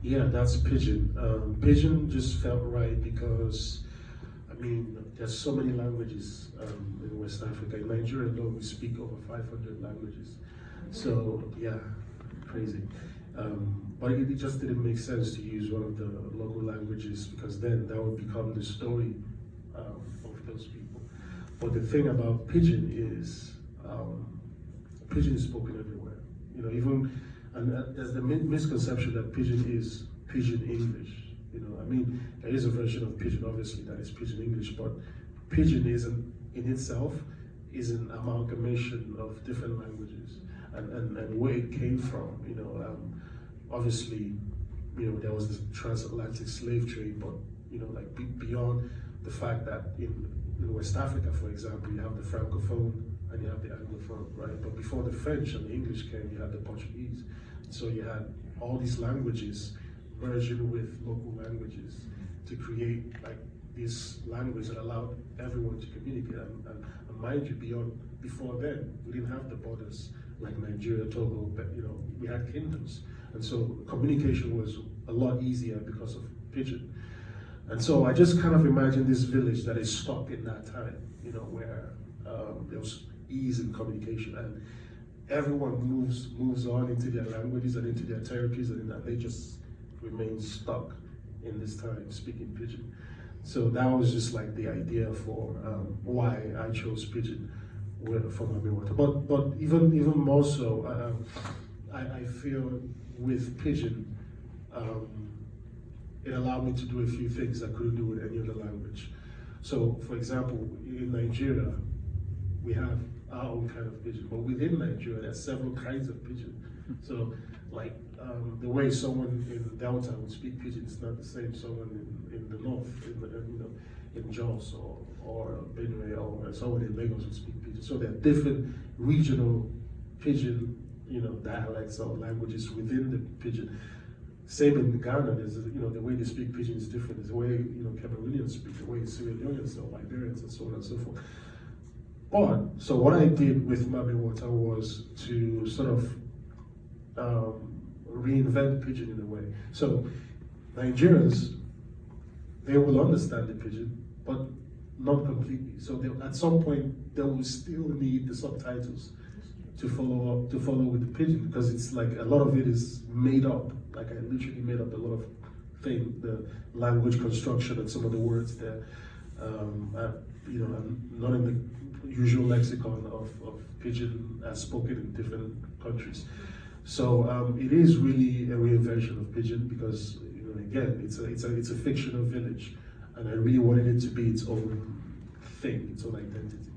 Yeah, that's Pidgin. Pidgin just felt right because, I mean, there's so many languages in West Africa. In Nigeria alone, we speak over 500 languages. So, yeah, crazy. But it just didn't make sense to use one of the local languages because then that would become the story of those people. But the thing about Pidgin is, Pidgin is spoken everywhere. You know, even, and there's the misconception that Pidgin is Pidgin English. You know, I mean, there is a version of Pidgin, obviously, that is Pidgin English, but Pidgin isn't, in itself, is an amalgamation of different languages and where it came from. You know, obviously, you know, there was the transatlantic slave trade, but, you know, like beyond the fact that in West Africa, for example, you have the Francophone and you have the Anglophone, right? But before the French and the English came, you had the Portuguese. So you had all these languages merging with local languages to create like this language that allowed everyone to communicate. And mind you, before then, we didn't have the borders like Nigeria, Togo, but you know, we had kingdoms. And so communication was a lot easier because of Pidgin. And so I just kind of imagine this village that is stuck in that time, you know, where there was ease in communication and everyone moves on into their languages and into their territories and they just remain stuck in this time speaking Pidgin. So that was just like the idea for why I chose Pidgin for Mami Wata. But even more so, I feel with Pidgin, it allowed me to do a few things I couldn't do with any other language. So, for example, in Nigeria, we have our own kind of Pidgin, but within Nigeria, there's several kinds of Pidgin. So, like the way someone in Delta would speak Pidgin is not the same someone in the north, in Jos or Benue, or someone in Lagos would speak Pidgin. So there are different regional Pidgin, dialects or languages within the Pidgin. Same in Ghana, there's the way they speak Pidgin is different. There's the way Cameroonians speak, the way Sierra Leoneans or Liberians and so on and so forth. But so what I did with Mami Wata was to sort of reinvent Pidgin in a way. So Nigerians, they will understand the Pidgin, but not completely. So at some point they will still need the subtitles to follow with the Pidgin, because it's like a lot of it is made up. Like I literally made up a lot of things, the language construction and some of the words there. I'm not in the usual lexicon of Pidgin as spoken in different countries. So it is really a reinvention of Pidgin because again it's a fictional village, and I really wanted it to be its own thing, its own identity.